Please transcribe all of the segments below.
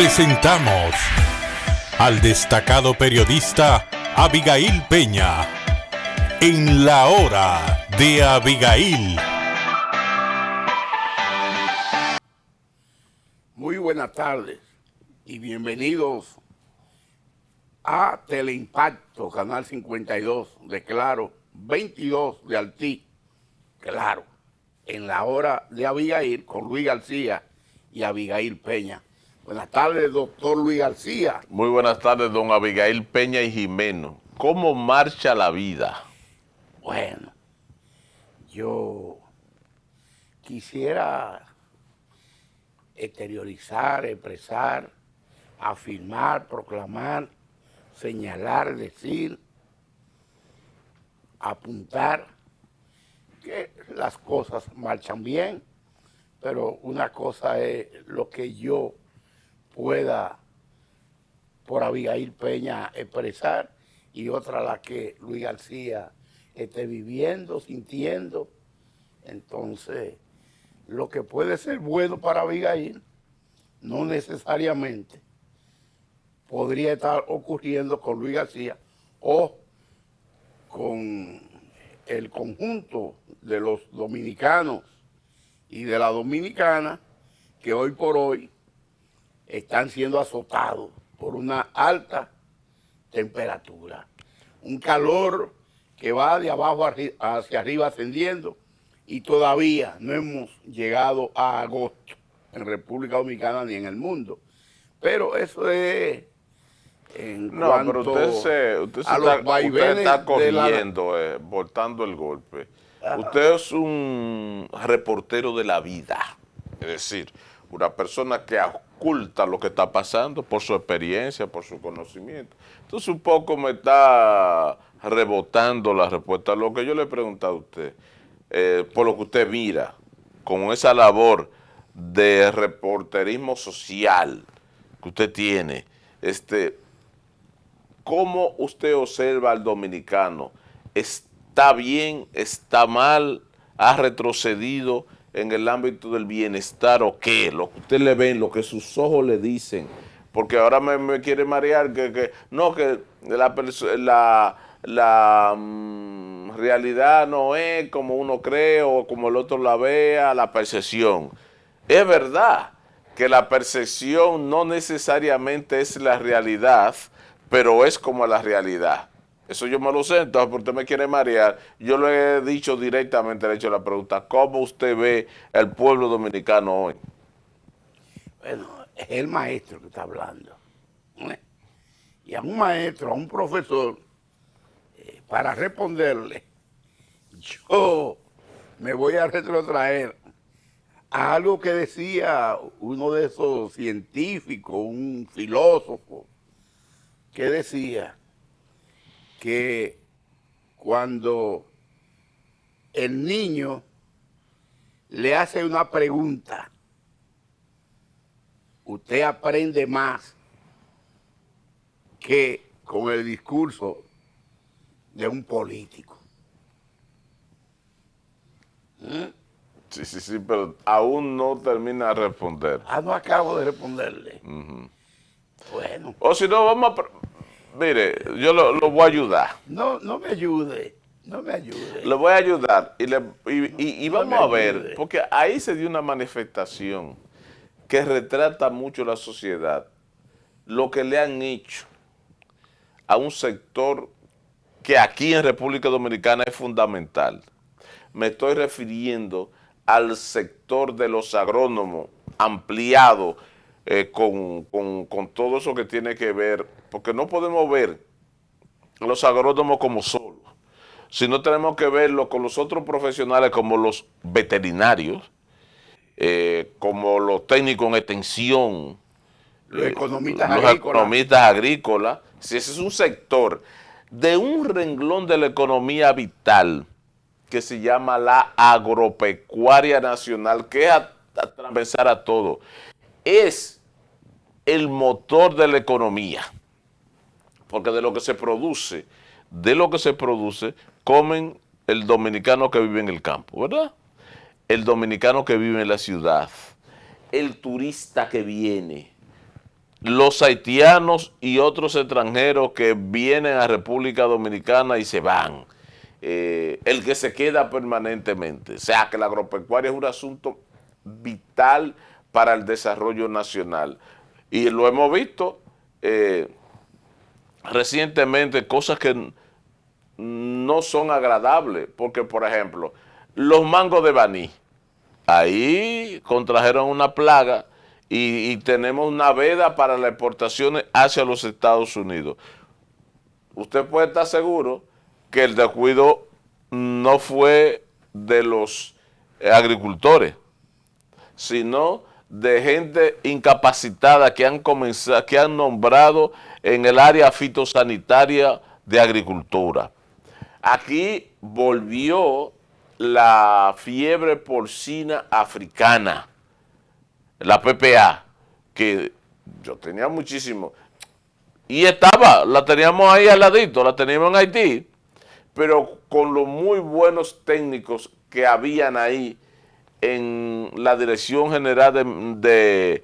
Presentamos al destacado periodista Abigail Peña en La Hora de Abigail. Muy buenas tardes y bienvenidos a Teleimpacto, Canal 52 de Claro, 22 de Altí, Claro, en La Hora de Abigail con Luis García y Abigail Peña. Buenas tardes, doctor Luis García. Muy buenas tardes, don Abigail Peña y Jimeno. ¿Cómo marcha la vida? Bueno, yo quisiera exteriorizar, expresar, afirmar, proclamar, señalar, decir, apuntar que las cosas marchan bien, pero una cosa es lo que yo pueda por Abigail Peña expresar y otra la que Luis García esté viviendo, sintiendo. Entonces, lo que puede ser bueno para Abigail no necesariamente podría estar ocurriendo con Luis García o con el conjunto de los dominicanos y de la dominicana que hoy por hoy están siendo azotados por una alta temperatura, un calor que va de abajo hacia arriba ascendiendo y todavía no hemos llegado a agosto en República Dominicana ni en el mundo. Pero eso es en cuanto pero usted a los vaivenes está corriendo, voltando el golpe. Usted es un reportero de la vida, es decir, una persona que oculta lo que está pasando por su experiencia, por su conocimiento. Entonces un poco me está rebotando la respuesta a lo que yo le he preguntado a usted, por lo que usted mira, con esa labor de reporterismo social que usted tiene, ¿cómo usted observa al dominicano? ¿Está bien? ¿Está mal? ¿Ha retrocedido en el ámbito del bienestar o qué? Lo que usted le ve, lo que sus ojos le dicen. Porque ahora me quiere marear que la realidad no es como uno cree o como el otro la vea, la percepción. Es verdad que la percepción no necesariamente es la realidad, pero es como la realidad. Eso yo me lo sé, entonces porque usted me quiere marear, yo le he dicho directamente, le he hecho la pregunta, ¿cómo usted ve el pueblo dominicano hoy? Bueno, es el maestro que está hablando. Y a un maestro, a un profesor, para responderle, yo me voy a retrotraer a algo que decía uno de esos científicos, un filósofo, que decía que cuando el niño le hace una pregunta, usted aprende más que con el discurso de un político. Sí, pero aún no termina de responder. No acabo de responderle. Bueno. O si no, vamos a... Mire, yo lo voy a ayudar. No me ayude, no me ayude. Lo voy a ayudar y No vamos me a ver, ayude. porque ahí se dio una manifestación que retrata mucho la sociedad, lo que le han hecho a un sector que aquí en República Dominicana es fundamental. Me estoy refiriendo al sector de los agrónomos ampliado con todo eso que tiene que ver, porque no podemos ver los agrónomos como solos, sino tenemos que verlo con los otros profesionales como los veterinarios, como los técnicos en extensión, Los economistas los agrícolas. economistas agrícolas. Si ese es un sector de un renglón de la economía vital que se llama la agropecuaria nacional, que es atravesar a todo, es el motor de la economía, porque de lo que se produce, comen el dominicano que vive en el campo, ¿verdad? El dominicano que vive en la ciudad, el turista que viene, los haitianos y otros extranjeros que vienen a República Dominicana y se van. El que se queda permanentemente. O sea, que la agropecuaria es un asunto vital para el desarrollo nacional. Y lo hemos visto recientemente, cosas que no son agradables, porque, por ejemplo, los mangos de Baní, ahí contrajeron una plaga y tenemos una veda para las exportaciones hacia los Estados Unidos. Usted puede estar seguro que el descuido no fue de los agricultores, sino de gente incapacitada que han nombrado en el área fitosanitaria de agricultura. Aquí volvió la fiebre porcina africana, la PPA, que yo tenía muchísimo. Y la teníamos ahí al ladito, la teníamos en Haití, pero con los muy buenos técnicos que habían ahí en la Dirección General de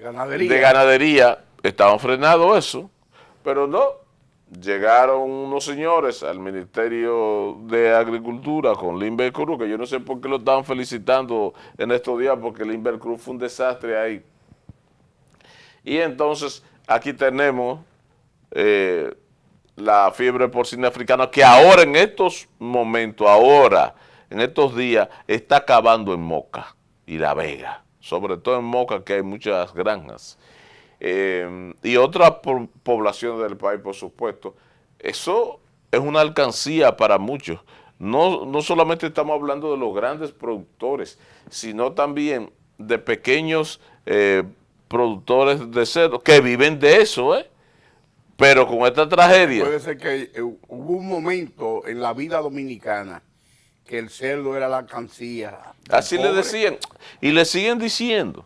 Ganadería, estaban frenados eso, pero no, llegaron unos señores al Ministerio de Agricultura con Limber Cruz, que yo no sé por qué lo estaban felicitando en estos días, porque Limber Cruz fue un desastre ahí. Y entonces aquí tenemos la fiebre porcina africana, que ahora en estos momentos, en estos días, está acabando en Moca y La Vega, sobre todo en Moca, que hay muchas granjas. Y otras poblaciones del país, por supuesto. Eso es una alcancía para muchos. No solamente estamos hablando de los grandes productores, sino también de pequeños productores de cerdo que viven de eso, pero con esta tragedia. Puede ser que hubo un momento en la vida dominicana que el cerdo era la alcancía. Así le decían, y le siguen diciendo.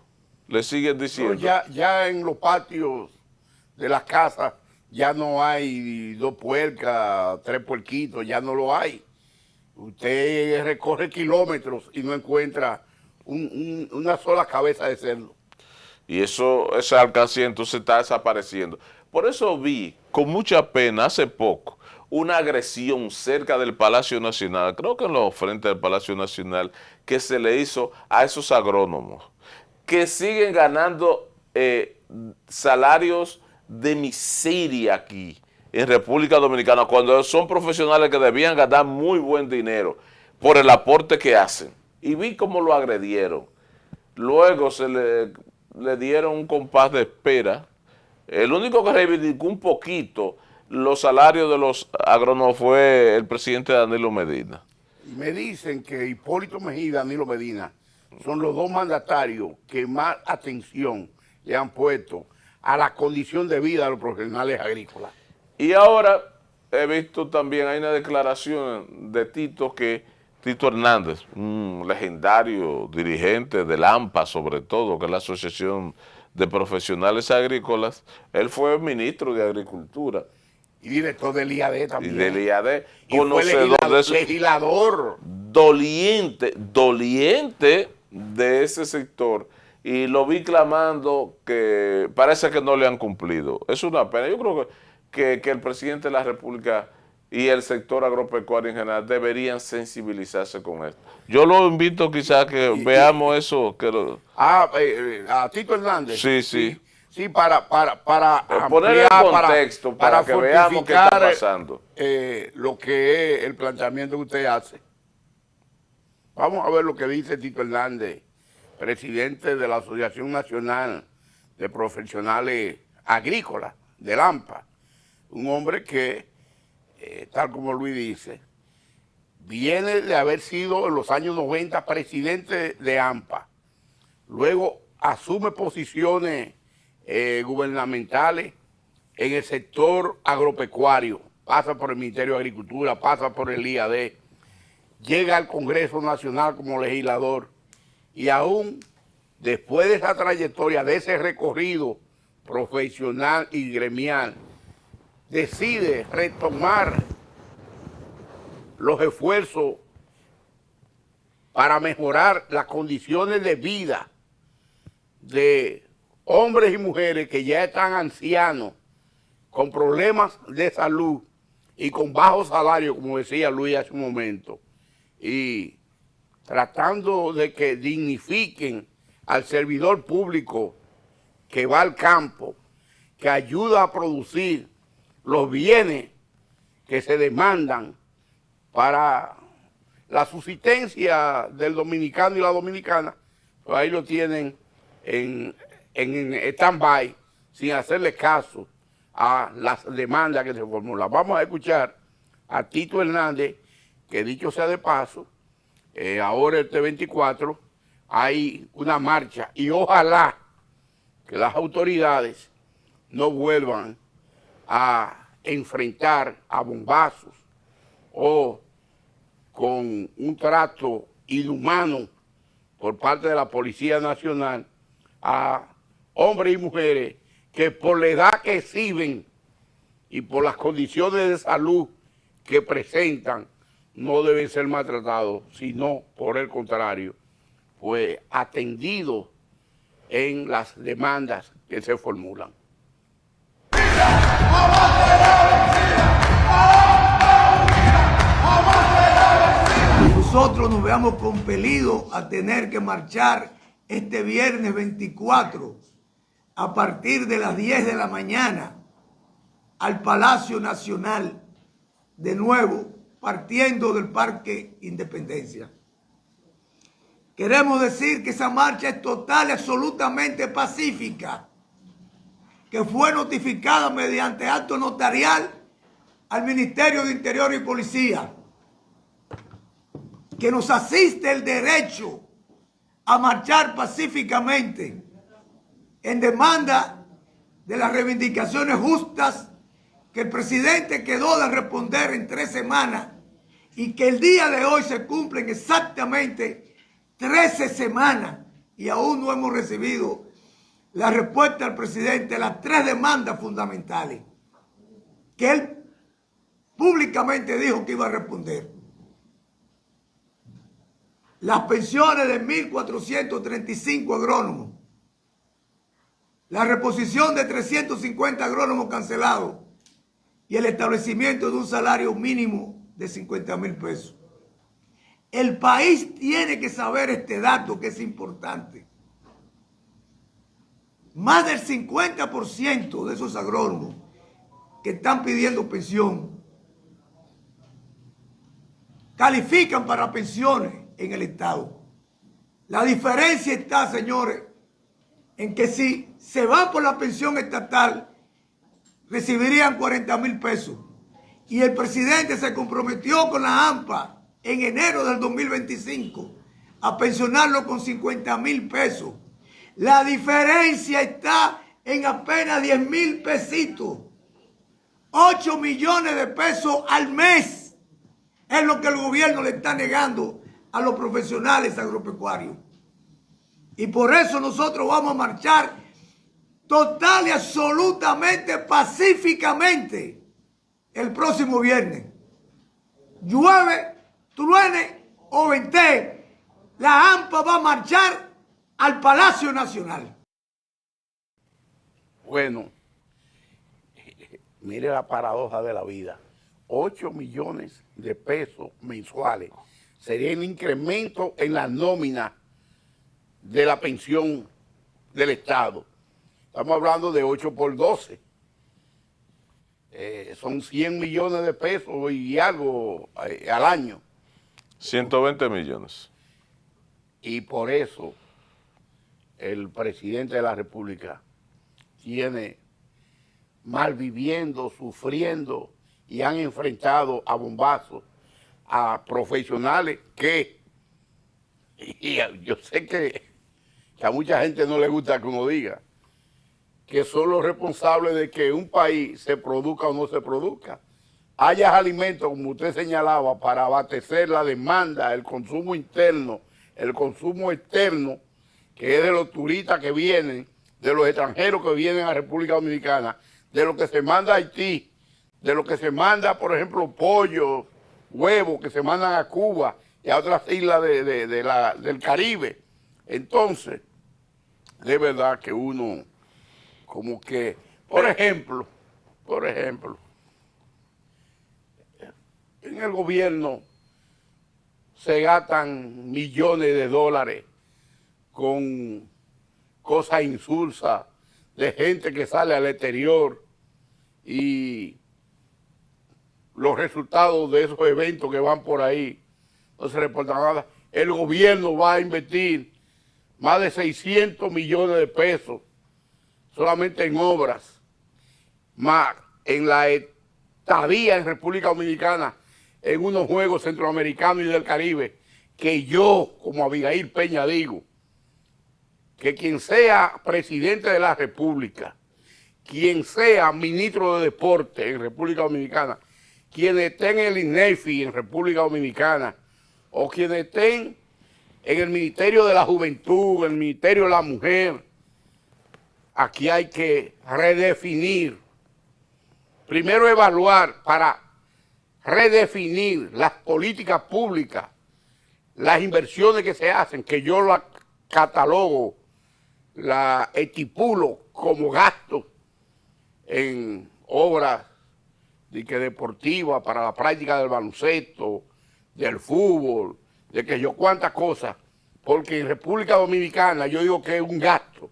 Pero ya en los patios de las casas ya no hay 2 puercas, 3 puerquitos, ya no lo hay. Usted recorre kilómetros y no encuentra una sola cabeza de cerdo. Y esa alcancía entonces está desapareciendo. Por eso vi con mucha pena hace poco una agresión cerca del Palacio Nacional, creo que en los frentes del Palacio Nacional, que se le hizo a esos agrónomos, que siguen ganando salarios de miseria aquí en República Dominicana, cuando son profesionales que debían ganar muy buen dinero por el aporte que hacen. Y vi cómo lo agredieron. Luego se le dieron un compás de espera. El único que reivindicó un poquito los salarios de los agrónomos fue el presidente Danilo Medina. Y me dicen que Hipólito Mejía y Danilo Medina son los 2 mandatarios que más atención le han puesto a la condición de vida de los profesionales agrícolas. Y ahora he visto también, hay una declaración de Tito Hernández, un legendario dirigente del AMPA sobre todo, que es la Asociación de Profesionales Agrícolas. Él fue ministro de Agricultura. Y director del IAD también. Y del IAD, y conocedor de eso. Legislador. Doliente de ese sector. Y lo vi clamando que parece que no le han cumplido. Es una pena. Yo creo que el presidente de la República y el sector agropecuario en general deberían sensibilizarse con esto. Yo lo invito quizás a que veamos eso. A Tito Hernández. Sí. Sí, para poner el contexto, para que veamos qué está pasando. Lo que es el planteamiento que usted hace. Vamos a ver lo que dice Tito Hernández, presidente de la Asociación Nacional de Profesionales Agrícolas, del AMPA. Un hombre que, tal como Luis dice, viene de haber sido en los años 90 presidente de AMPA. Luego asume posiciones gubernamentales en el sector agropecuario, pasa por el Ministerio de Agricultura, pasa por el IAD, llega al Congreso Nacional como legislador y aún después de esa trayectoria, de ese recorrido profesional y gremial, decide retomar los esfuerzos para mejorar las condiciones de vida de hombres y mujeres que ya están ancianos, con problemas de salud y con bajo salario, como decía Luis hace un momento, y tratando de que dignifiquen al servidor público que va al campo, que ayuda a producir los bienes que se demandan para la subsistencia del dominicano y la dominicana, pues ahí lo tienen en stand-by, sin hacerle caso a las demandas que se formulan. Vamos a escuchar a Tito Hernández, que dicho sea de paso, ahora este 24 hay una marcha y ojalá que las autoridades no vuelvan a enfrentar a bombazos o con un trato inhumano por parte de la Policía Nacional a hombres y mujeres que por la edad que exhiben y por las condiciones de salud que presentan no deben ser maltratados, sino por el contrario, pues atendidos en las demandas que se formulan. Nosotros nos veamos compelidos a tener que marchar este viernes 24 a partir de las 10 de la mañana al Palacio Nacional, de nuevo partiendo del Parque Independencia. Queremos decir que esa marcha es total y absolutamente pacífica, que fue notificada mediante acto notarial al Ministerio de Interior y Policía, que nos asiste el derecho a marchar pacíficamente en demanda de las reivindicaciones justas que el presidente quedó de responder en 3 semanas y que el día de hoy se cumplen exactamente 13 semanas y aún no hemos recibido la respuesta del presidente a las 3 demandas fundamentales que él públicamente dijo que iba a responder. Las pensiones de 1.435 agrónomos, la reposición de 350 agrónomos cancelados y el establecimiento de un salario mínimo de 50,000 pesos. El país tiene que saber este dato que es importante. Más del 50% de esos agrónomos que están pidiendo pensión califican para pensiones en el Estado. La diferencia está, señores, en que si se van por la pensión estatal, recibirían 40,000 pesos. Y el presidente se comprometió con la AMPA en enero del 2025 a pensionarlo con 50,000 pesos. La diferencia está en apenas 10,000 pesitos. 8 millones de pesos al mes es lo que el gobierno le está negando a los profesionales agropecuarios. Y por eso nosotros vamos a marchar total y absolutamente pacíficamente el próximo viernes. Llueve, truene o ventee, la AMPA va a marchar al Palacio Nacional. Bueno, mire la paradoja de la vida. 8 millones de pesos mensuales sería el incremento en la nómina de la pensión del Estado. Estamos hablando de 8 por 12. Son 100 millones de pesos y algo al año. 120 millones. Y por eso el presidente de la República tiene malviviendo, sufriendo y han enfrentado a bombazos a profesionales que, y yo sé que a mucha gente no le gusta que uno diga, que son los responsables de que un país se produzca o no se produzca. Haya alimentos, como usted señalaba, para abastecer la demanda, el consumo interno, el consumo externo, que es de los turistas que vienen, de los extranjeros que vienen a República Dominicana, de lo que se manda a Haití, de lo que se manda, por ejemplo, pollo, huevos que se mandan a Cuba y a otras islas del Caribe. Entonces, de verdad que uno como que, por ejemplo, en el gobierno se gastan millones de dólares con cosas insulsas de gente que sale al exterior y los resultados de esos eventos que van por ahí no se reportan nada. El gobierno va a invertir más de 600 millones de pesos solamente en obras, más en la estadía en República Dominicana, en unos Juegos Centroamericanos y del Caribe, que yo, como Abigail Peña, digo, que quien sea presidente de la República, quien sea ministro de Deporte en República Dominicana, quien esté en el INEFI en República Dominicana, o quienes estén en el Ministerio de la Juventud, en el Ministerio de la Mujer, aquí hay que redefinir. Primero evaluar para redefinir las políticas públicas, las inversiones que se hacen, que yo las catalogo, las estipulo como gastos en obras deportivas para la práctica del baloncesto, del fútbol, de que yo cuántas cosas, porque en República Dominicana yo digo que es un gasto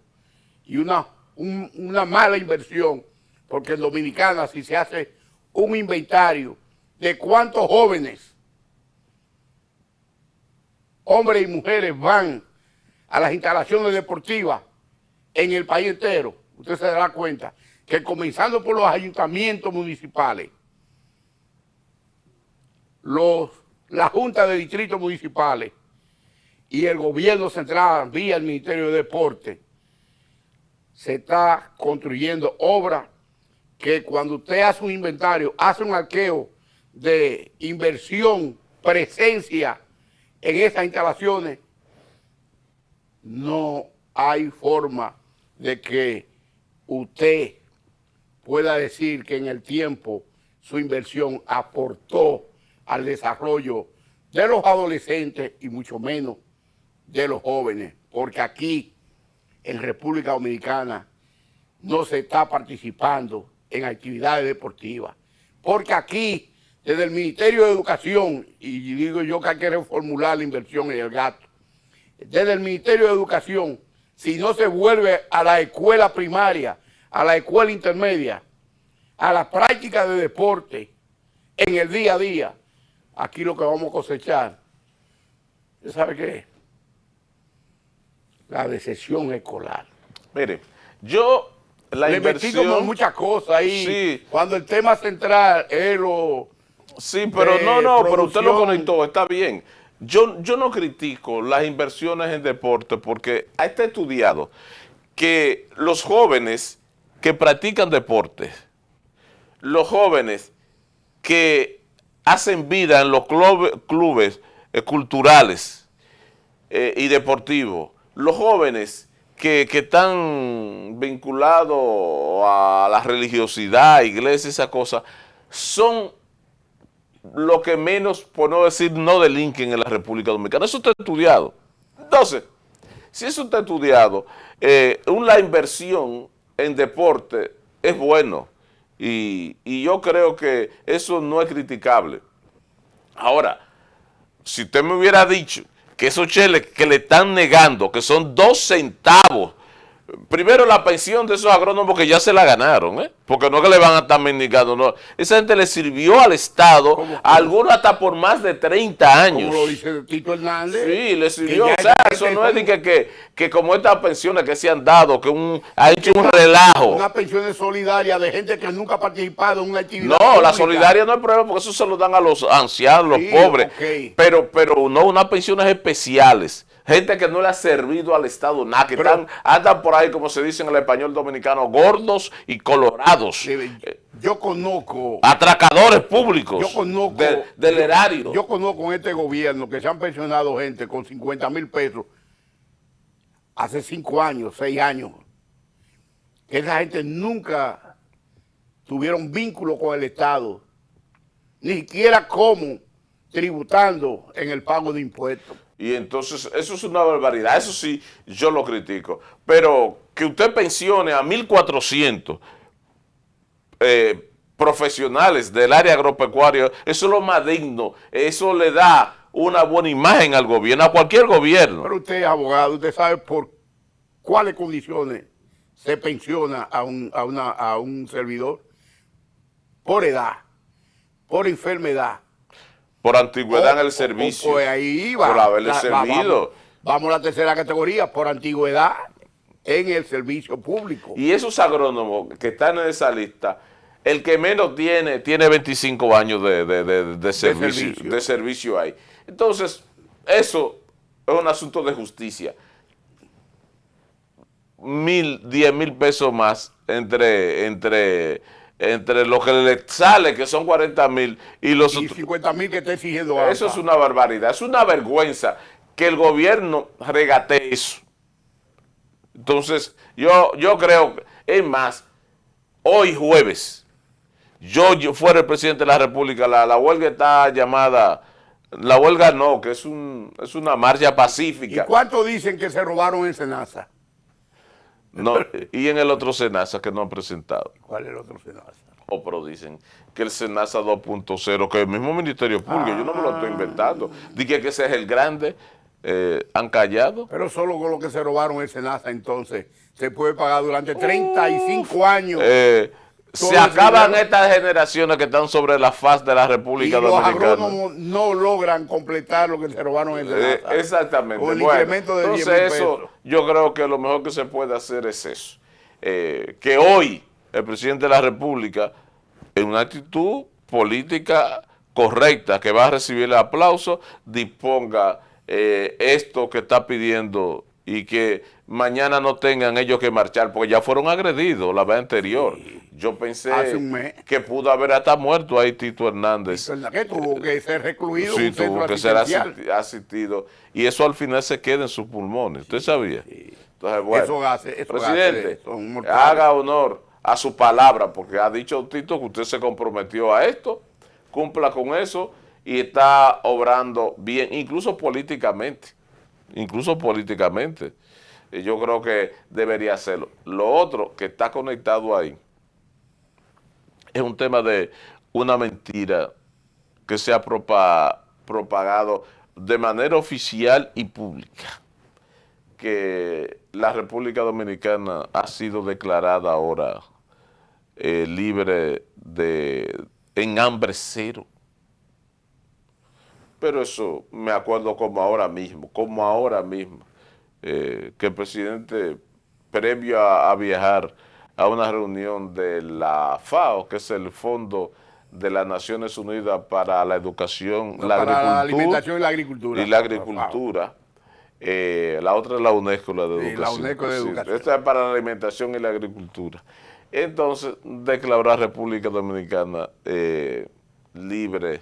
y una mala inversión, porque en Dominicana si se hace un inventario de cuántos jóvenes, hombres y mujeres, van a las instalaciones deportivas en el país entero, usted se dará cuenta que comenzando por los ayuntamientos municipales, la Junta de Distritos Municipales y el gobierno central vía el Ministerio de Deporte, se está construyendo obras que cuando usted hace un inventario, hace un arqueo de inversión, presencia en esas instalaciones, no hay forma de que usted pueda decir que en el tiempo su inversión aportó al desarrollo de los adolescentes y mucho menos de los jóvenes, porque aquí en República Dominicana no se está participando en actividades deportivas, porque aquí desde el Ministerio de Educación, y digo yo que hay que reformular la inversión en el gasto, desde el Ministerio de Educación, si no se vuelve a la escuela primaria, a la escuela intermedia, a la práctica de deporte en el día a día, aquí lo que vamos a cosechar, ¿usted sabe qué es? La decepción escolar. Mire, yo la Le inversión... metí como muchas cosas ahí, Sí. Cuando el tema central es lo... Sí, pero pero usted lo conectó, está bien. Yo no critico las inversiones en deporte porque está estudiado que los jóvenes que practican deportes, los jóvenes que hacen vida en los clubes culturales y deportivos, los jóvenes que están vinculados a la religiosidad, iglesia, esa cosa, son lo que menos, por no decir, no delinquen en la República Dominicana. Eso está estudiado. Entonces, si eso está estudiado, la inversión en deporte es bueno y yo creo que eso no es criticable. Ahora, si usted me hubiera dicho que esos cheles que le están negando, que son 2 centavos, primero la pensión de esos agrónomos que ya se la ganaron, porque no es que le van a estar mendigando, no. Esa gente le sirvió al Estado, algunos hasta por más de 30 años. Como lo dice Tito Hernández. Sí, le sirvió, o sea, eso no es de que como estas pensiones que se han dado, que ha hecho un relajo. Una pensión solidaria de gente que nunca ha participado en una actividad No, la pública. solidaria no es problema porque eso se lo dan a los ancianos, Sí, los pobres, okay. pero no unas pensiones especiales. Gente que no le ha servido al Estado nada, que andan por ahí, como se dice en el español dominicano, gordos y colorados. Yo conozco... Atracadores públicos. Yo conozco... del erario. Yo conozco en este gobierno que se han pensionado gente con 50,000 pesos hace 5 años, 6 años. Que esa gente nunca tuvieron vínculo con el Estado. Ni siquiera como tributando en el pago de impuestos. Y entonces eso es una barbaridad, eso sí yo lo critico. Pero que usted pensione a 1.400 profesionales del área agropecuaria, eso es lo más digno, eso le da una buena imagen al gobierno, a cualquier gobierno. Pero usted es abogado, usted sabe por cuáles condiciones se pensiona a un servidor. Por edad, por enfermedad. Por antigüedad en el servicio. Pues ahí va. Por haberle servido. Vamos a la tercera categoría, por antigüedad en el servicio público. Y esos agrónomos que están en esa lista, el que menos tiene 25 años de servicio ahí. Entonces, eso es un asunto de justicia. 10,000 pesos más entre lo que le sale, que son 40,000, y los y 50,000 que está exigiendo AMPA. Eso es una barbaridad, es una vergüenza que el gobierno regatee eso. Entonces, yo creo, es más, hoy jueves, yo fuera el presidente de la República, la huelga está llamada, la huelga no, que es una marcha pacífica. ¿Y cuánto dicen que se robaron en Senasa? No, y en el otro Senasa que no han presentado. ¿Cuál es el otro Senasa? Pero dicen que el Senasa 2.0, que el mismo Ministerio Público, yo no me lo estoy inventando, dije que ese es el grande, han callado. Pero solo con lo que se robaron el Senasa, entonces, se puede pagar durante 35 años. Se acaban estas generaciones que están sobre la faz de la República Dominicana. Los agrónomos no logran completar lo que se robaron en el Senasa. Exactamente. Con el incremento de entonces 10,000 eso, pesos. yo creo que lo mejor que se puede hacer es eso. Que hoy el presidente de la República, en una actitud política correcta, que va a recibir el aplauso, disponga esto que está pidiendo y que mañana no tengan ellos que marchar, porque ya fueron agredidos la vez anterior. Sí. Yo pensé que pudo haber hasta muerto ahí Tito Hernández. Que tuvo que ser recluido. Sí, tuvo que ser asistido. Y eso al final se queda en sus pulmones. ¿Usted sabía? Sí. Entonces, bueno, presidente, haga honor a su palabra, porque ha dicho Tito que usted se comprometió a esto, cumpla con eso y está obrando bien, incluso políticamente. Yo creo que debería hacerlo. Lo otro que está conectado ahí es un tema de una mentira que se ha propagado de manera oficial y pública, que la República Dominicana ha sido declarada ahora libre en hambre cero. Pero eso me acuerdo como ahora mismo, que el presidente, previo a viajar a una reunión de la FAO, que es el Fondo de las Naciones Unidas para la Educación, la alimentación y la agricultura. La otra es la UNESCO, la de educación. La UNESCO de educación. Esta es para la alimentación y la agricultura. Entonces, declaró a República Dominicana libre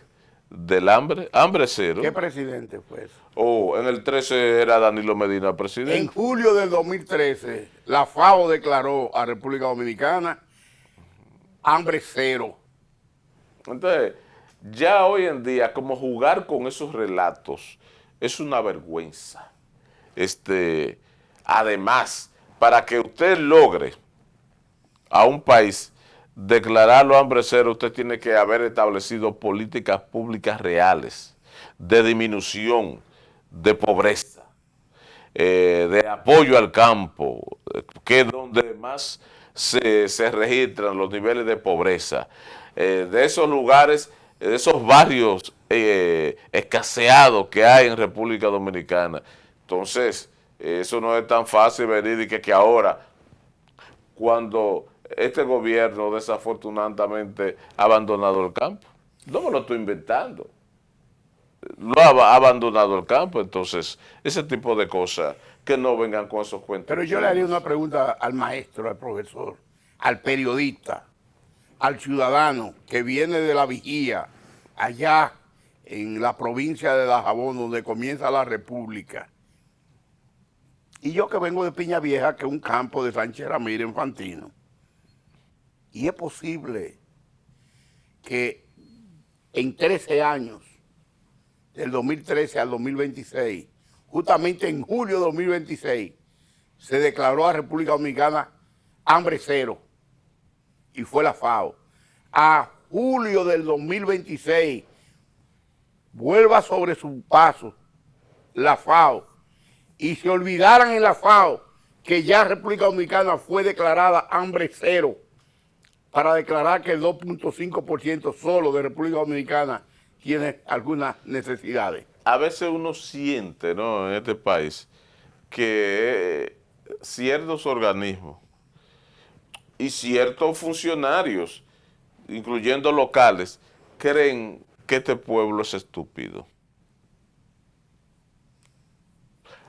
del hambre cero. ¿Qué presidente fue eso? En el 13 era Danilo Medina presidente. En julio del 2013, la FAO declaró a República Dominicana hambre cero. Entonces, ya hoy en día, como jugar con esos relatos es una vergüenza. Además, para que usted logre a un país declararlo hambre cero, usted tiene que haber establecido políticas públicas reales de disminución de pobreza, de apoyo al campo, que es donde más se registran los niveles de pobreza, de esos lugares, de esos barrios escaseados que hay en República Dominicana. Entonces, eso no es tan fácil venir y que ahora, cuando este gobierno desafortunadamente ha abandonado el campo. No me lo estoy inventando. Lo ha abandonado el campo, entonces ese tipo de cosas que no vengan con esos cuentos. Pero yo le haría una pregunta al maestro, al profesor, al periodista, al ciudadano que viene de la vigía, allá en la provincia de Dajabón, donde comienza la República. Y yo que vengo de Piña Vieja, que es un campo de Sánchez Ramírez en Fantino. Y es posible que en 13 años, del 2013 al 2026, justamente en julio de 2026, se declaró a República Dominicana hambre cero, y fue la FAO. A julio del 2026, vuelva sobre su paso la FAO, y se olvidaran en la FAO que ya República Dominicana fue declarada hambre cero, para declarar que el 2.5% solo de República Dominicana tiene algunas necesidades. A veces uno siente, ¿no?, en este país que ciertos organismos y ciertos funcionarios, incluyendo locales, creen que este pueblo es estúpido.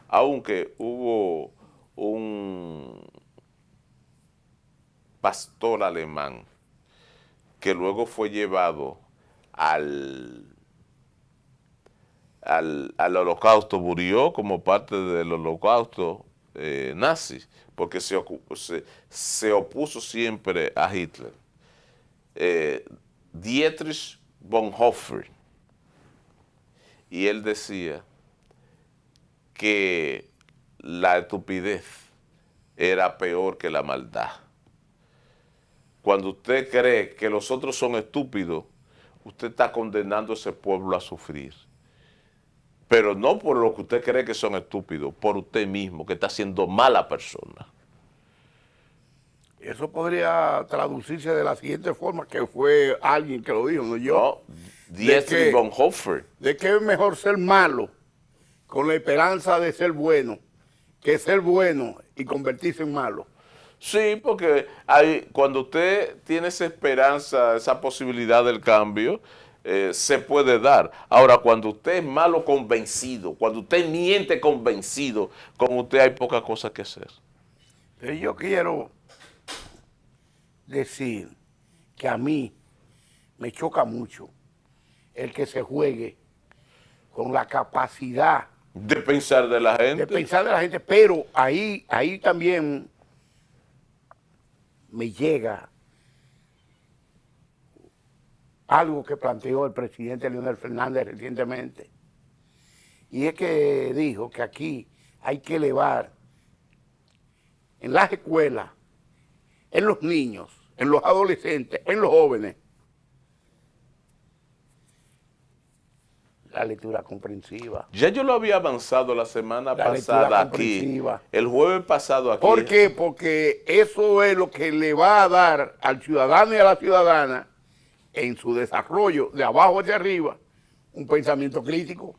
Aunque hubo un pastor alemán que luego fue llevado al holocausto, murió como parte del holocausto nazi, porque se opuso siempre a Hitler. Dietrich Bonhoeffer, y él decía que la estupidez era peor que la maldad. Cuando usted cree que los otros son estúpidos, usted está condenando a ese pueblo a sufrir. Pero no por lo que usted cree que son estúpidos, por usted mismo, que está siendo mala persona. Eso podría traducirse de la siguiente forma, que fue alguien que lo dijo, no yo. No, Dietrich Bonhoeffer. De que es mejor ser malo con la esperanza de ser bueno, que ser bueno y convertirse en malo. Sí, porque cuando usted tiene esa esperanza, esa posibilidad del cambio, se puede dar. Ahora, cuando usted es malo convencido, cuando usted miente convencido, con usted hay poca cosa que hacer. Pero yo quiero decir que a mí me choca mucho el que se juegue con la capacidad De pensar de la gente. de pensar de la gente, pero ahí también me llega algo que planteó el presidente Leonel Fernández recientemente, y es que dijo que aquí hay que elevar en las escuelas, en los niños, en los adolescentes, en los jóvenes, la lectura comprensiva. Ya yo lo había avanzado la semana pasada aquí, el jueves pasado aquí. ¿Por qué? Porque eso es lo que le va a dar al ciudadano y a la ciudadana en su desarrollo de abajo hacia arriba un pensamiento crítico.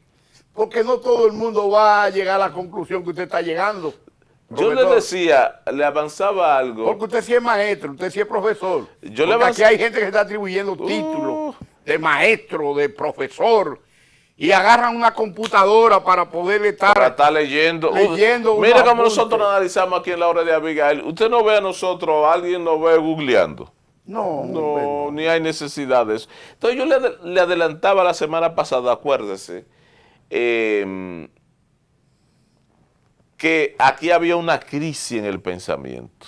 Porque no todo el mundo va a llegar a la conclusión que usted está llegando. Yo le decía, le avanzaba algo. Porque usted sí es maestro, usted sí es profesor. Porque aquí hay gente que está atribuyendo títulos de maestro, de profesor, y agarran una computadora para poder estar leyendo. unos Mira cómo apuntes. nosotros analizamos aquí en la hora de Abigail. Usted no ve a nosotros, alguien nos ve googleando. No, ni hay necesidad de eso. Entonces yo le adelantaba la semana pasada, acuérdese, que aquí había una crisis en el pensamiento.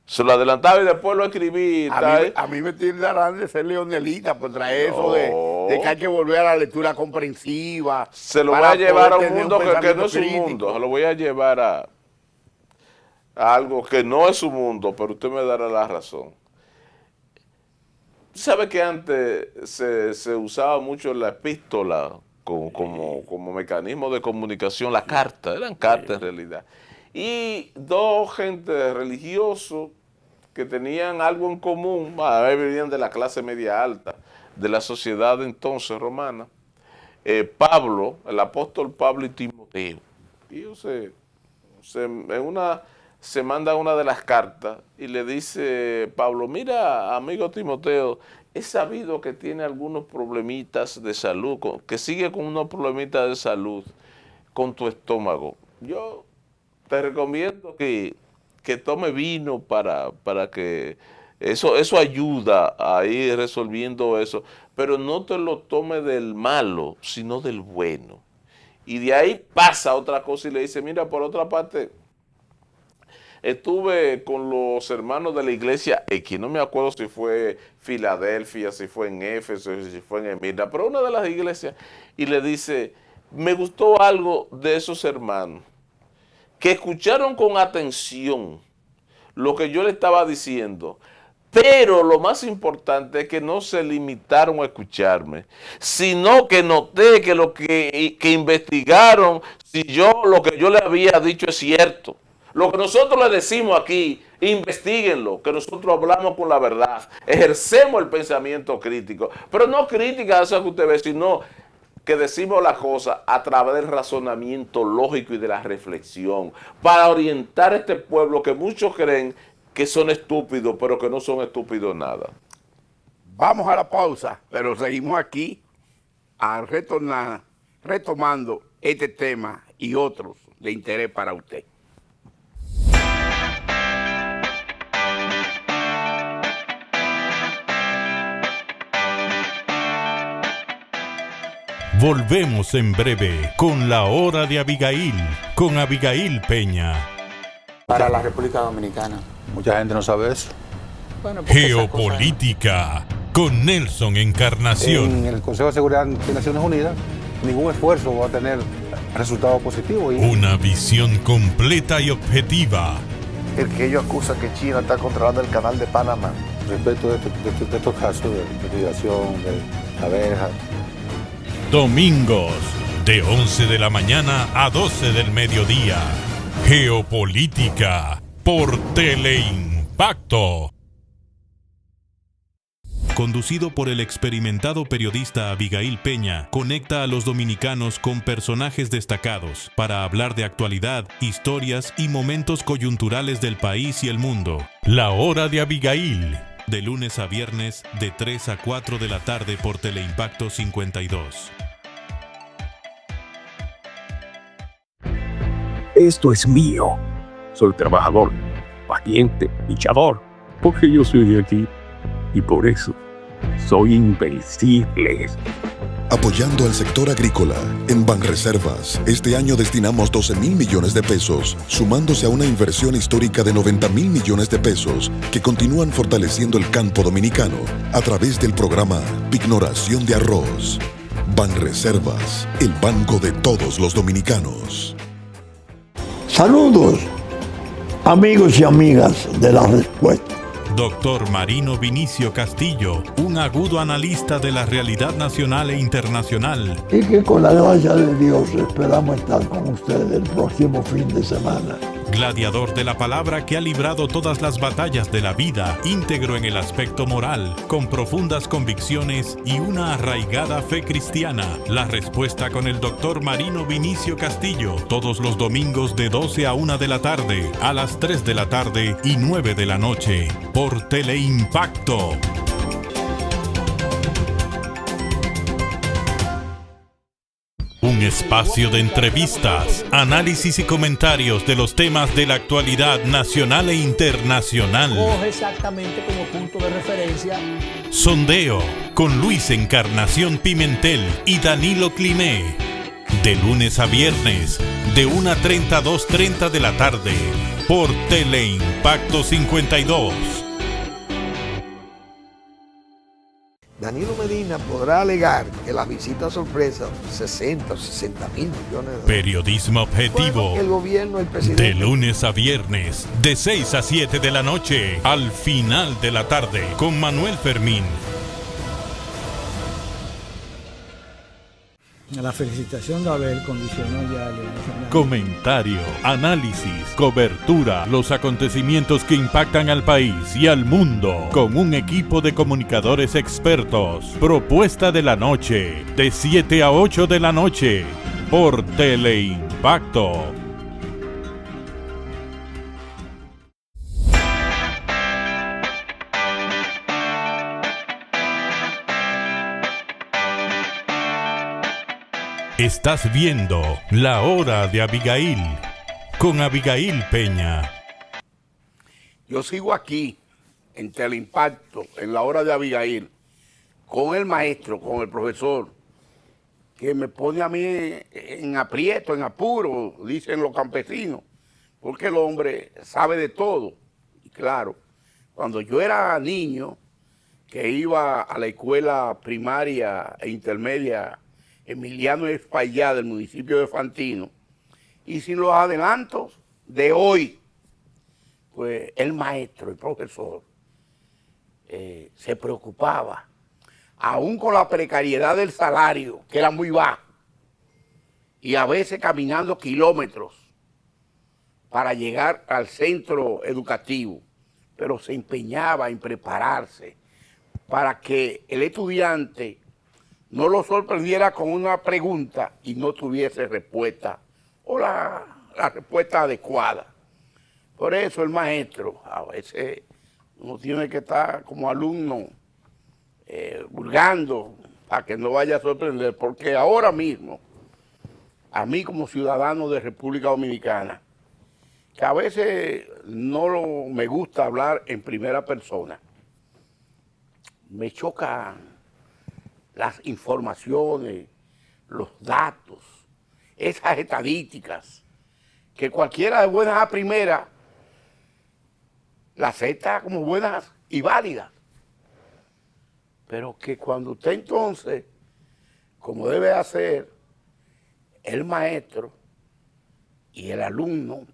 Se lo adelantaba y después lo escribí. A mí me tildarán de ser leonelita por traer eso de que hay que volver a la lectura comprensiva. Se lo voy a llevar a un mundo que no es su mundo. Se lo voy a llevar a algo que no es su mundo, pero usted me dará la razón. ¿Sabe que antes se usaba mucho la epístola como mecanismo de comunicación? La carta, eran cartas en realidad. Y dos gente religiosos que tenían algo en común, venían de la clase media alta, de la sociedad entonces romana, Pablo, el apóstol Pablo y Timoteo. Y ellos se manda una de las cartas y le dice Pablo, mira, amigo Timoteo, he sabido que tiene algunos problemitas de salud, que sigue con unos problemitas de salud con tu estómago. Yo te recomiendo que tome vino para que eso ayuda a ir resolviendo eso, pero no te lo tome del malo, sino del bueno. Y de ahí pasa otra cosa y le dice, mira, por otra parte, estuve con los hermanos de la iglesia X, no me acuerdo si fue Filadelfia, si fue en Éfeso, si fue en Esmirna, pero una de las iglesias, y le dice, me gustó algo de esos hermanos, que escucharon con atención lo que yo le estaba diciendo, pero lo más importante es que no se limitaron a escucharme, sino que noté que lo que investigaron, si lo que yo le había dicho es cierto. Lo que nosotros le decimos aquí, investíguenlo, que nosotros hablamos con la verdad, ejercemos el pensamiento crítico, pero no crítica a eso que usted ve, sino que decimos las cosas a través del razonamiento lógico y de la reflexión, para orientar a este pueblo que muchos creen que son estúpidos, pero que no son estúpidos nada. Vamos a la pausa, pero seguimos aquí a retornar, retomando este tema y otros de interés para usted. Volvemos en breve con la hora de Abigail, con Abigail Peña. Para la República Dominicana. Mucha gente no sabe eso. Bueno, porque Geopolítica con Nelson Encarnación. En el Consejo de Seguridad de Naciones Unidas, ningún esfuerzo va a tener resultado positivo. Una visión completa y objetiva. El que ellos acusan que China está controlando el canal de Panamá. Respecto de estos casos de investigación, de abejas. Domingos, de 11 de la mañana a 12 del mediodía. Geopolítica por Teleimpacto. Conducido por el experimentado periodista Abigail Peña, conecta a los dominicanos con personajes destacados para hablar de actualidad, historias y momentos coyunturales del país y el mundo. La hora de Abigail, de lunes a viernes de 3 a 4 de la tarde por Teleimpacto 52. Esto es mío. Soy trabajador, paciente, luchador, porque yo soy de aquí y por eso soy invencible. Apoyando al sector agrícola, en Banreservas, este año destinamos 12,000 millones de pesos, sumándose a una inversión histórica de 90,000 millones de pesos que continúan fortaleciendo el campo dominicano a través del programa Pignoración de Arroz. Banreservas, el banco de todos los dominicanos. Saludos, amigos y amigas de La Respuesta. Doctor Marino Vinicio Castillo, un agudo analista de la realidad nacional e internacional. Y que con la gracia de Dios esperamos estar con ustedes el próximo fin de semana. Gladiador de la palabra que ha librado todas las batallas de la vida, íntegro en el aspecto moral, con profundas convicciones y una arraigada fe cristiana. La Respuesta con el Doctor Marino Vinicio Castillo, todos los domingos de 12 a 1 de la tarde, a las 3 de la tarde y 9 de la noche, por Teleimpacto. Un espacio de entrevistas, análisis y comentarios de los temas de la actualidad nacional e internacional. Coge exactamente como punto de referencia. Sondeo con Luis Encarnación Pimentel y Danilo Climé. De lunes a viernes, de 1:30 a 2:30 de la tarde, por Teleimpacto 52. Danilo Medina podrá alegar que la visita sorpresa, 60 o 60 mil millones de dólares. Periodismo objetivo. El gobierno, el presidente. De lunes a viernes, de 6 a 7 de la noche, al final de la tarde, con Manuel Fermín. La felicitación de Abel condicionó ya a Leonel Fernández. Comentario, análisis, cobertura, los acontecimientos que impactan al país y al mundo, con un equipo de comunicadores expertos. Propuesta de la noche, de 7 a 8 de la noche, por Teleimpacto. Estás viendo La Hora de Abigail, con Abigail Peña. Yo sigo aquí, en Teleimpacto, en La Hora de Abigail, con el maestro, con el profesor, que me pone a mí en aprieto, en apuro, dicen los campesinos, porque el hombre sabe de todo. Y claro, cuando yo era niño, que iba a la escuela primaria e intermedia Emiliano Espaillá, del municipio de Fantino, y sin los adelantos de hoy, pues el maestro, el profesor, se preocupaba, aún con la precariedad del salario, que era muy bajo, y a veces caminando kilómetros para llegar al centro educativo, pero se empeñaba en prepararse para que el estudiante no lo sorprendiera con una pregunta y no tuviese respuesta o la respuesta adecuada. Por eso el maestro, a veces uno tiene que estar como alumno hurgando para que no vaya a sorprender, porque ahora mismo, a mí como ciudadano de República Dominicana, que a veces me gusta hablar en primera persona, me chocan las informaciones, los datos, esas estadísticas, que cualquiera de buenas a primeras las acepta como buenas y válidas. Pero que cuando usted entonces, como debe hacer el maestro y el alumno,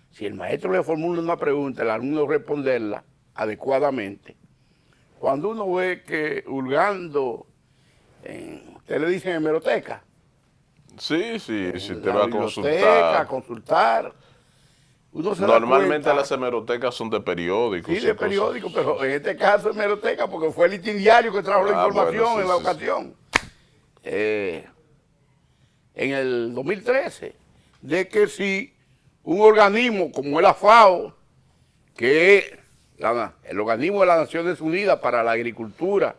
si el maestro le formula una pregunta, el alumno responderla adecuadamente, cuando uno ve que hurgando, usted le dicen hemeroteca. Sí, si te va a consultar. Normalmente las hemerotecas son de periódicos. Sí, de periódicos, pero en este caso hemeroteca porque fue el Listín Diario que trajo la información en la ocasión. En el 2013, de que si un organismo como la FAO, que es el organismo de las Naciones Unidas para la Agricultura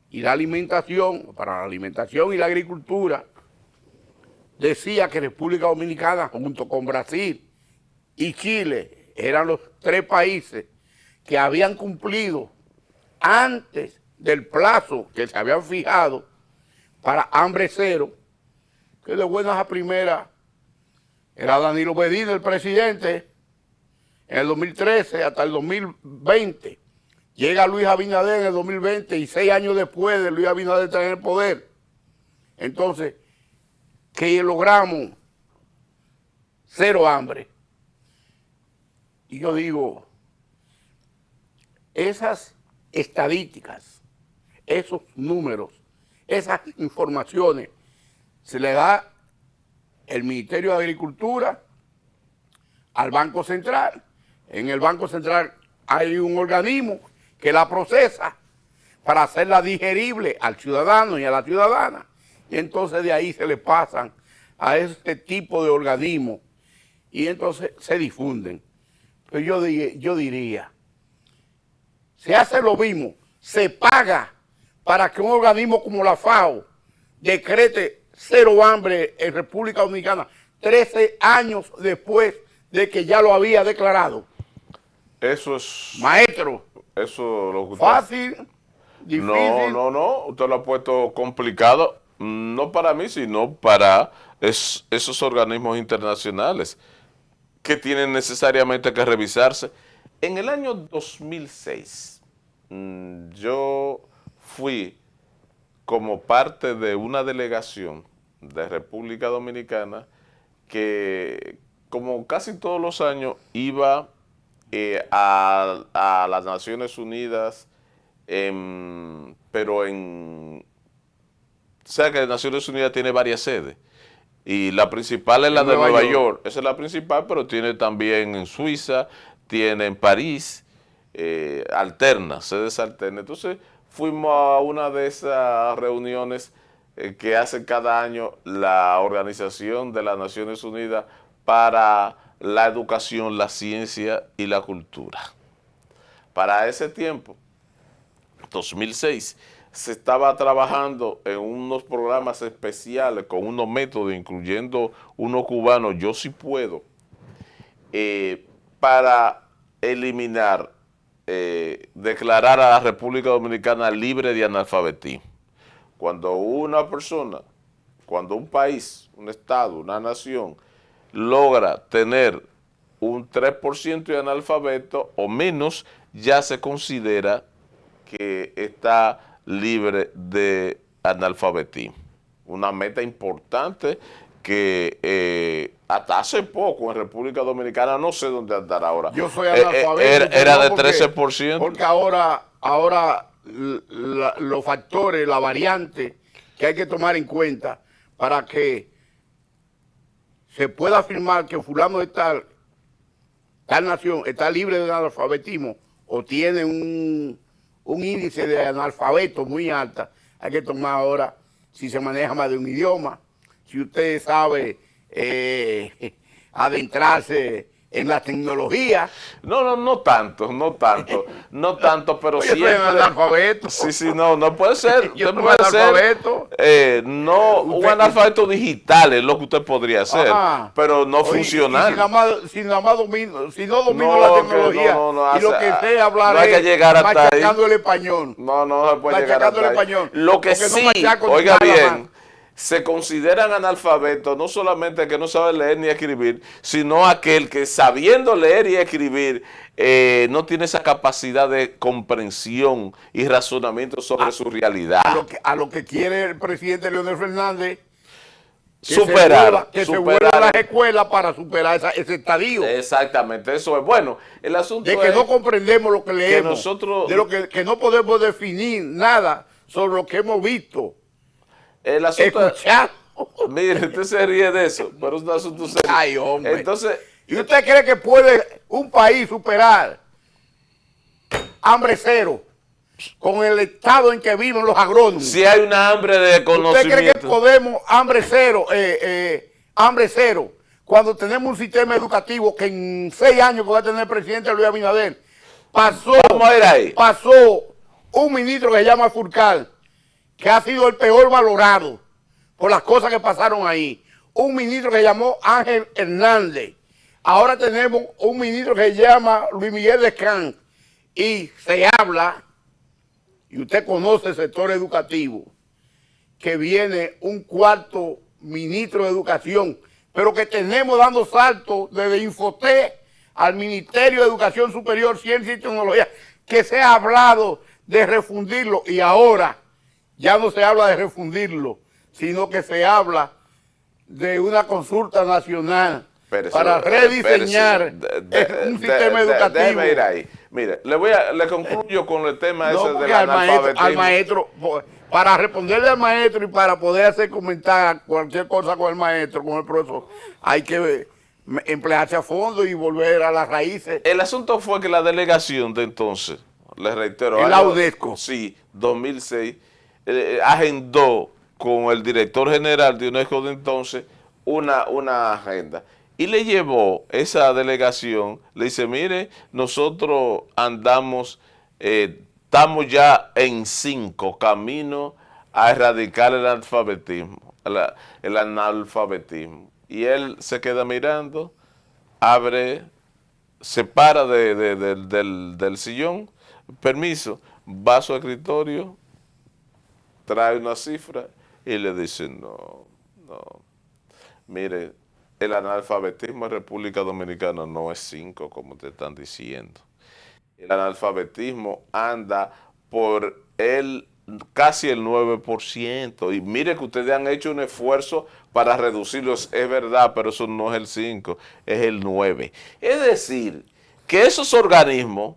y la Alimentación, y la Agricultura, decía que República Dominicana, junto con Brasil y Chile, eran los 3 países que habían cumplido antes del plazo que se habían fijado para hambre cero, que de buenas a primeras era Danilo Medina el presidente en el 2013 hasta el 2020. Llega Luis Abinader en el 2020 y 6 años después de Luis Abinader estar en el poder. Entonces, que logramos 0 hambre. Y yo digo, esas estadísticas, esos números, esas informaciones, se le da el Ministerio de Agricultura al Banco Central. En el Banco Central hay un organismo que la procesa para hacerla digerible al ciudadano y a la ciudadana. Y entonces de ahí se le pasan a este tipo de organismos y entonces se difunden. Pero yo diría, se hace lo mismo, se paga para que un organismo como la FAO decrete 0 hambre en República Dominicana 13 años después de que ya lo había declarado. Eso es... Maestro, eso lo que usted... fácil, difícil. No, usted lo ha puesto complicado, no para mí, sino para esos organismos internacionales que tienen necesariamente que revisarse. En el año 2006, yo fui como parte de una delegación de República Dominicana que, como casi todos los años, iba a las Naciones Unidas, pero o sea que Naciones Unidas tiene varias sedes. Y la principal es la de Nueva York. Esa es la principal, pero tiene también en Suiza, tiene en París, sedes alternas. Entonces fuimos a una de esas reuniones que hace cada año la Organización de las Naciones Unidas para la Educación, la Ciencia y la Cultura. Para ese tiempo, 2006, se estaba trabajando en unos programas especiales con unos métodos, incluyendo uno cubano, Yo Sí Puedo, para eliminar, declarar a la República Dominicana libre de analfabetismo. Cuando una persona, cuando un país, un estado, una nación, logra tener un 3% de analfabeto o menos, ya se considera que está libre de analfabetismo. una meta importante que hasta hace poco en República Dominicana, no sé dónde andar ahora. Yo soy analfabeto. Era de 13%. Porque ahora los factores, la variante que hay que tomar en cuenta para que se pueda afirmar que fulano de tal nación está libre de analfabetismo o tiene un índice de analfabeto muy alta, hay que tomar ahora si se maneja más de un idioma, si usted sabe adentrarse en la tecnología. No tanto, pero Oye, siempre. soy analfabeto. Sí, no puede ser. Yo Usted soy puede analfabeto. ser, un analfabeto digital es lo que usted podría hacer, pero no funcional. Si no domino la tecnología, y lo que sé hablar no hay que llegar hasta machacando ahí. el español. No se puede llegar hasta el ahí. español. Lo que Porque sí, oiga bien, se consideran analfabetos no solamente el que no sabe leer ni escribir, sino aquel que sabiendo leer y escribir no tiene esa capacidad de comprensión y razonamiento sobre su realidad. A lo que quiere el presidente Leonel Fernández, que superar se vuelva a las escuelas para superar ese estadio. Exactamente, eso es. Bueno, el asunto de que es no comprendemos lo que leemos, que nosotros, de lo que no podemos definir nada sobre lo que hemos visto. El asunto escuchado. Mire, usted se ríe de eso, pero es un asunto serio. Ay, hombre. Entonces, ¿y usted cree que puede un país superar hambre cero con el estado en que viven los agrónomos? Si hay una hambre de conocimiento. ¿Usted cree que podemos hambre cero cuando tenemos un sistema educativo que en 6 años que va a tener el presidente Luis Abinader pasó un ministro que se llama Furcal, que ha sido el peor valorado por las cosas que pasaron ahí? Un ministro que se llamó Ángel Hernández. Ahora tenemos un ministro que se llama Luis Miguel Descán. Y se habla, y usted conoce el sector educativo, que viene un 4º ministro de Educación, pero que tenemos dando saltos desde Infotec al Ministerio de Educación Superior, Ciencia y Tecnología, que se ha hablado de refundirlo, y ahora ya no se habla de refundirlo, sino que se habla de una consulta nacional para rediseñar un sistema educativo. Déjeme ir ahí. Mire, le concluyo con el tema ese del analfabetismo. Al maestro, para responderle al maestro y para poder hacer comentar cualquier cosa con el maestro, con el profesor, hay que emplearse a fondo y volver a las raíces. El asunto fue que la delegación de entonces, les reitero, la UNESCO, sí, 2006, agendó con el director general de UNESCO de entonces una agenda y le llevó esa delegación, le dice, mire, nosotros andamos, estamos ya en 5 caminos a erradicar el analfabetismo. Y él se queda mirando, se para del sillón, permiso, va a su escritorio, trae una cifra y le dice, no, mire, el analfabetismo en República Dominicana no es 5 como te están diciendo. El analfabetismo anda por casi el 9%. Y mire que ustedes han hecho un esfuerzo para reducirlos, es verdad, pero eso no es el 5, es el 9. Es decir, que esos organismos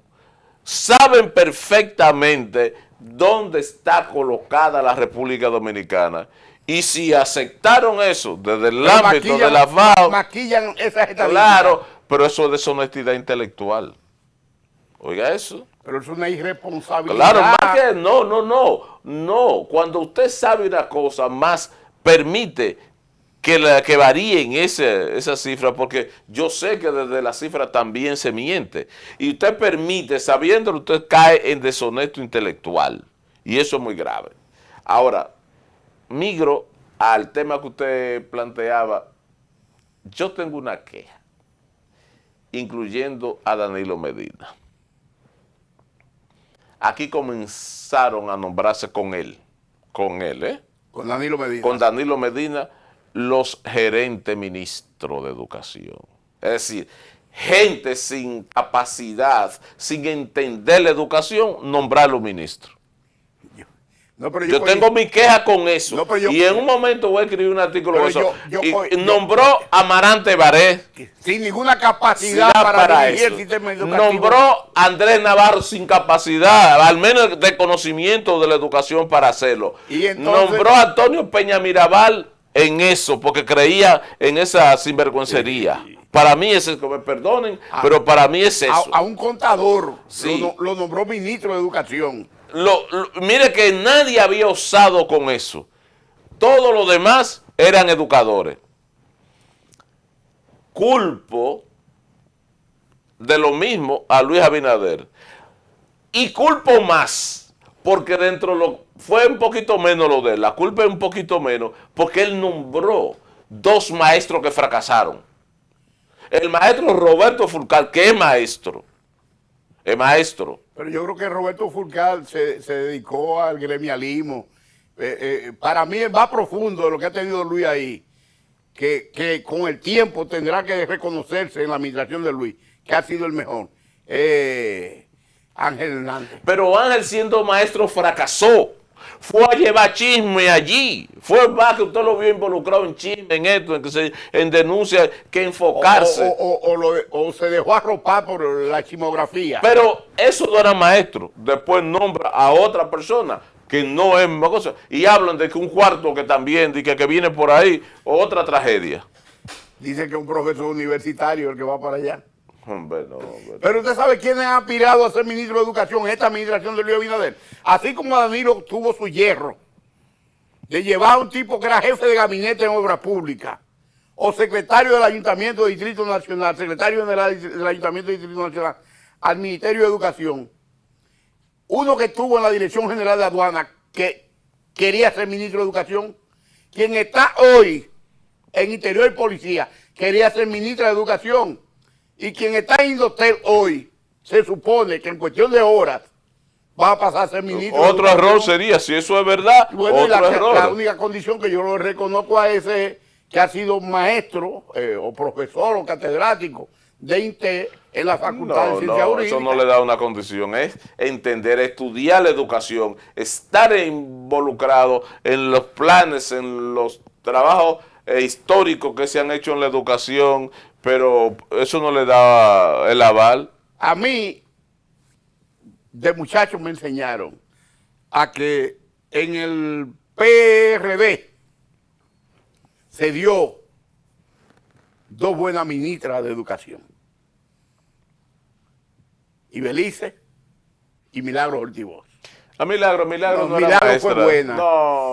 saben perfectamente dónde está colocada la República Dominicana. Y si aceptaron eso desde el ámbito de la FAO, maquillan esas estadísticas. Claro, pero eso es deshonestidad intelectual. Oiga eso. Pero es una irresponsabilidad. Claro, más que no. Cuando usted sabe una cosa, más permite que varíen esa cifra, porque yo sé que desde la cifra también se miente. Y usted permite, sabiéndolo, usted cae en deshonesto intelectual. Y eso es muy grave. Ahora, migro al tema que usted planteaba. Yo tengo una queja, incluyendo a Danilo Medina. Aquí comenzaron a nombrarse con él, Con Danilo Medina. Con Danilo Medina, los gerentes ministros de educación. Es decir, gente sin capacidad, sin entender la educación, nombrar los ministros. No, pero yo tengo mi queja con eso. No, pero y en un momento voy a escribir un artículo de eso. yo Nombró a Amarante Baré sin ninguna capacidad para dirigir el sistema educativo. Nombró a Andrés Navarro sin capacidad, al menos de conocimiento de la educación para hacerlo. Y entonces, nombró a Antonio Peña Mirabal en eso, porque creía en esa sinvergüencería. Para mí es eso, me perdonen, pero para mí es eso. A un contador sí. lo nombró ministro de Educación. Mire que nadie había osado con eso. Todos los demás eran educadores. Culpo de lo mismo a Luis Abinader. Y culpo más, porque fue un poquito menos lo de él. La culpa es un poquito menos, porque él nombró 2 maestros que fracasaron. El maestro Roberto Fulcar, que es maestro. Pero yo creo que Roberto Fulcar se dedicó al gremialismo. Para mí es más profundo de lo que ha tenido Luis ahí, que con el tiempo tendrá que reconocerse en la administración de Luis, que ha sido el mejor. Ángel Hernández. Pero Ángel, siendo maestro, fracasó. Fue a llevar chisme allí. Fue más que usted lo vio involucrado en chisme, en esto, en denuncia, que enfocarse. O se dejó arropar por la chismografía. Pero eso no era maestro. Después nombra a otra persona que no es misma cosa. Y hablan de que un cuarto que también, de que viene por ahí, otra tragedia. Dice que un profesor universitario el que va para allá. Hombre, no. Pero usted sabe quién ha aspirado a ser ministro de Educación en esta administración de Luis Abinader. Así como Danilo tuvo su hierro de llevar a un tipo que era jefe de gabinete en obras públicas, o secretario del Ayuntamiento de Distrito Nacional, secretario general del Ayuntamiento de Distrito Nacional, al Ministerio de Educación. Uno que estuvo en la Dirección General de Aduana, que quería ser ministro de Educación. Quien está hoy en Interior y Policía, quería ser ministra de Educación. Y quien está en Indotel hoy, se supone que en cuestión de horas va a pasar a ser ministro. Otro error sería, si eso es verdad, bueno, otro error. La única condición que yo lo reconozco a ese que ha sido maestro o profesor o catedrático de INTE en la Facultad de Ciencias Jurídicas. Eso no le da una condición, es entender, estudiar la educación, estar involucrado en los planes, en los trabajos históricos que se han hecho en la educación, pero eso no le da el aval. A mí, de muchachos me enseñaron a que en el PRD se dio 2 buenas ministras de educación. Ibelice y Milagro Ortiz Bosch. A Milagro no era maestra. Fue buena.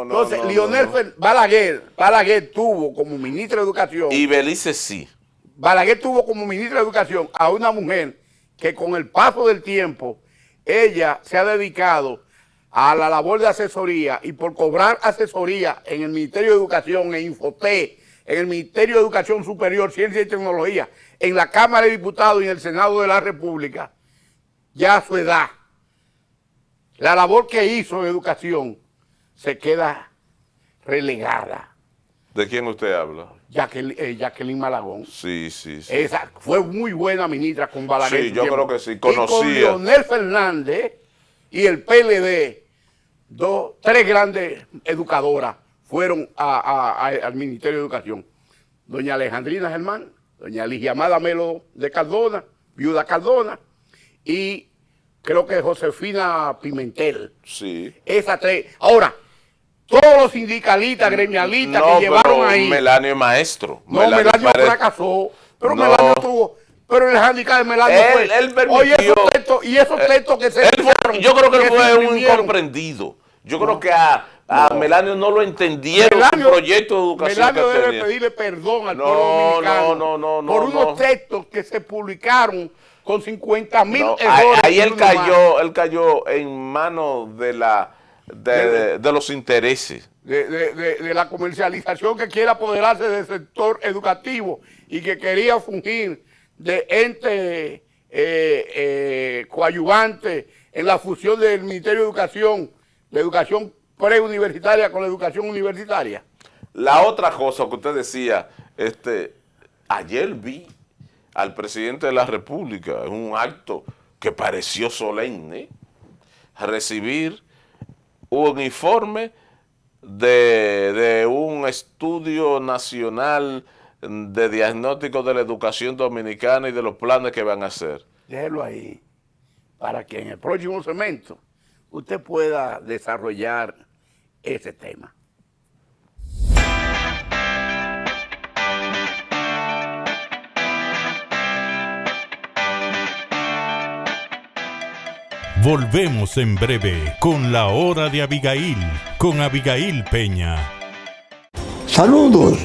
Entonces, Lionel Balaguer tuvo como ministra de Educación. Y Belice sí. Balaguer tuvo como ministra de Educación a una mujer que con el paso del tiempo, ella se ha dedicado a la labor de asesoría, y por cobrar asesoría en el Ministerio de Educación, en Infotec, en el Ministerio de Educación Superior, Ciencia y Tecnología, en la Cámara de Diputados y en el Senado de la República, ya a su edad, la labor que hizo en educación se queda relegada. ¿De quién usted habla? Jacqueline Malagón. Sí. Esa fue muy buena ministra con Balaguer. Sí, yo creo que sí, conocía. Y con Leonel Fernández y el PLD, 3 grandes educadoras fueron al Ministerio de Educación. Doña Alejandrina Germán, doña Ligiamada Melo de Cardona, viuda Cardona, y creo que Josefina Pimentel. Sí. Esas 3. Ahora, todos los sindicalistas, gremialistas que llevaron ahí. Melanio es maestro. No, Melanio fracasó, pero Melanio tuvo. Pero el handicap de Melanio fue. Él permitió. Oye, esos textos que se hicieron, yo creo que él fue un incomprendido. Yo creo que a Melanio no lo entendieron su proyecto de educación. Melanio debe pedirle perdón al pueblo dominicano por unos textos que se publicaron con 50,000 errores. Ahí él cayó en manos de los intereses. De la comercialización que quiere apoderarse del sector educativo y que quería fungir de ente coadyuvante en la fusión del Ministerio de Educación, de educación preuniversitaria con la educación universitaria. La otra cosa que usted decía, ayer vi al presidente de la República en un acto que pareció solemne, recibir un informe de un estudio nacional de diagnóstico de la educación dominicana y de los planes que van a hacer. Déjelo ahí, para que en el próximo segmento usted pueda desarrollar ese tema. Volvemos en breve con la hora de Abigail, con Abigail Peña. Saludos,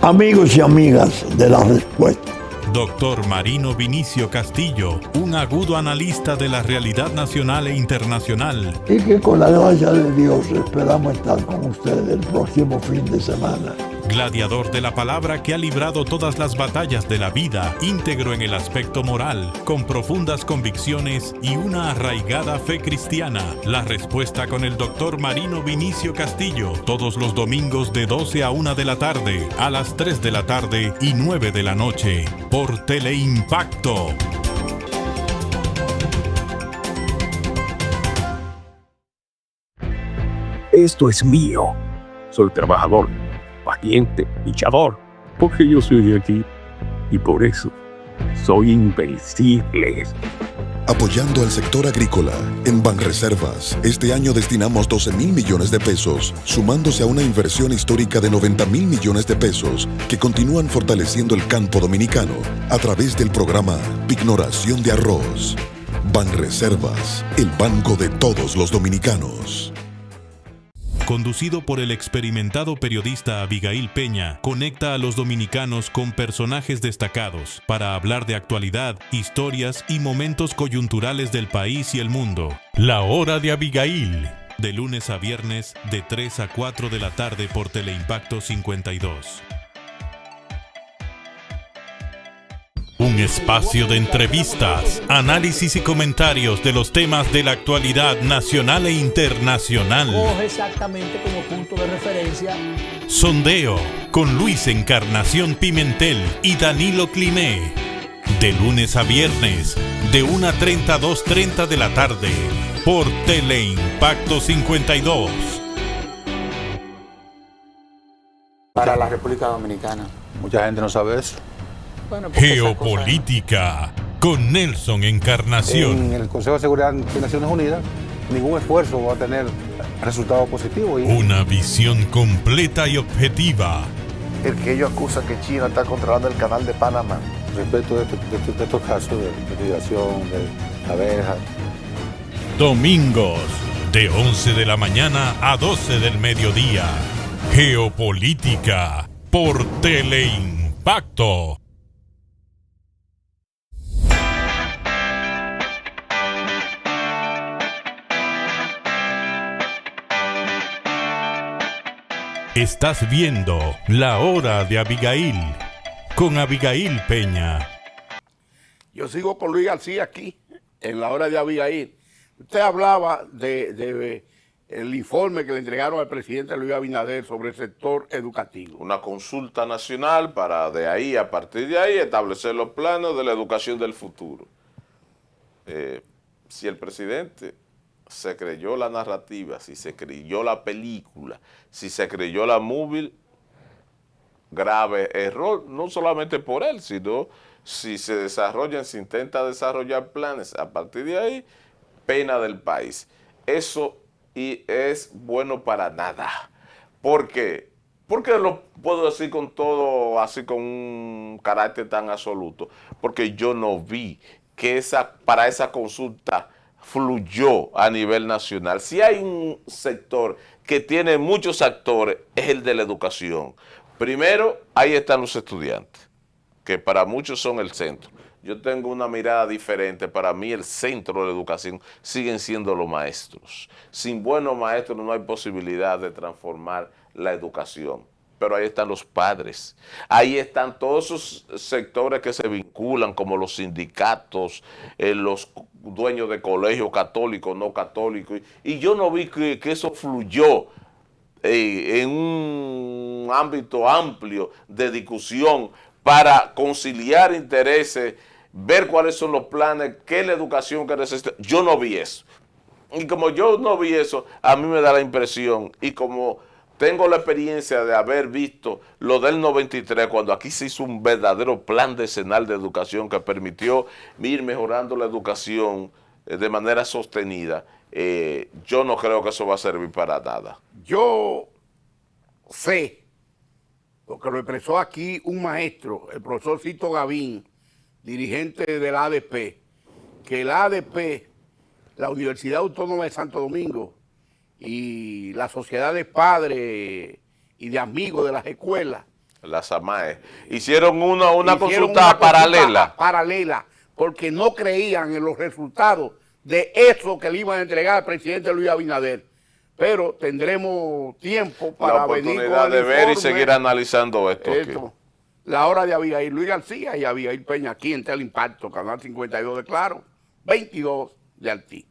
amigos y amigas de La Respuesta. Doctor Marino Vinicio Castillo, un agudo analista de la realidad nacional e internacional. Y que con la gracia de Dios esperamos estar con ustedes el próximo fin de semana. Gladiador de la palabra que ha librado todas las batallas de la vida, íntegro en el aspecto moral, con profundas convicciones y una arraigada fe cristiana. La respuesta con el doctor Marino Vinicio Castillo, todos los domingos de 12 a 1 de la tarde, a las 3 de la tarde y 9 de la noche, por Teleimpacto. Esto es mío. Soy trabajador, paciente, luchador, porque yo soy de aquí y por eso soy invencible. Apoyando al sector agrícola, en Banreservas, este año destinamos 12,000 millones de pesos, sumándose a una inversión histórica de 90,000 millones de pesos que continúan fortaleciendo el campo dominicano a través del programa Pignoración de Arroz. Banreservas, el banco de todos los dominicanos. Conducido por el experimentado periodista Abigail Peña, conecta a los dominicanos con personajes destacados para hablar de actualidad, historias y momentos coyunturales del país y el mundo. La hora de Abigail, de lunes a viernes de 3 a 4 de la tarde por Teleimpacto 52. Un espacio de entrevistas, análisis y comentarios de los temas de la actualidad nacional e internacional. Coge exactamente como punto de referencia. Sondeo con Luis Encarnación Pimentel y Danilo Cliné. De lunes a viernes, de 1:30 a 2:30 de la tarde, por Teleimpacto 52. Para la República Dominicana. Mucha gente no sabe eso. Bueno, Geopolítica con Nelson Encarnación. En el Consejo de Seguridad de Naciones Unidas, ningún esfuerzo va a tener resultados positivos. Una visión completa y objetiva. El que ellos acusan que China está controlando el canal de Panamá. Respecto de estos casos de investigación, de abejas. Domingos, de 11 de la mañana a 12 del mediodía. Geopolítica por Teleimpacto. Estás viendo La Hora de Abigail, con Abigail Peña. Yo sigo con Luis García aquí, en La Hora de Abigail. Usted hablaba de el informe que le entregaron al presidente Luis Abinader sobre el sector educativo. Una consulta nacional para de ahí, a partir de ahí, establecer los planos de la educación del futuro. Si el presidente se creyó la narrativa, si se creyó la película, si se creyó la movie, grave error, no solamente por él, sino si se desarrollan, se intenta desarrollar planes a partir de ahí, pena del país. Eso y es bueno para nada. ¿Por qué? Porque lo puedo decir con todo, así con un carácter tan absoluto, porque yo no vi que para esa consulta fluyó a nivel nacional. Si hay un sector que tiene muchos actores, es el de la educación. Primero, ahí están los estudiantes, que para muchos son el centro. Yo tengo una mirada diferente. Para mí el centro de la educación siguen siendo los maestros. Sin buenos maestros no hay posibilidad de transformar la educación. Pero ahí están los padres, ahí están todos esos sectores que se vinculan, como los sindicatos, los dueños de colegios católicos, no católicos, y yo no vi que eso fluyó en un ámbito amplio de discusión para conciliar intereses, ver cuáles son los planes, qué es la educación que necesita. Yo no vi eso. Y como yo no vi eso, a mí me da la impresión, y como tengo la experiencia de haber visto lo del 93, cuando aquí se hizo un verdadero plan decenal de educación que permitió ir mejorando la educación de manera sostenida, yo no creo que eso va a servir para nada. Yo sé, porque lo expresó aquí un maestro, el profesor Cito Gavín, dirigente del ADP, que el ADP, la Universidad Autónoma de Santo Domingo y la Sociedad de Padres y de Amigos de las Escuelas, las AMAE, hicieron una consulta paralela, porque no creían en los resultados de eso que le iban a entregar al presidente Luis Abinader. Pero tendremos tiempo para venir con la oportunidad de ver y seguir analizando esto. La hora de Abigail Luis García y Abigail Peña aquí en Teleimpacto, Canal 52 de Claro, 22 de Altí.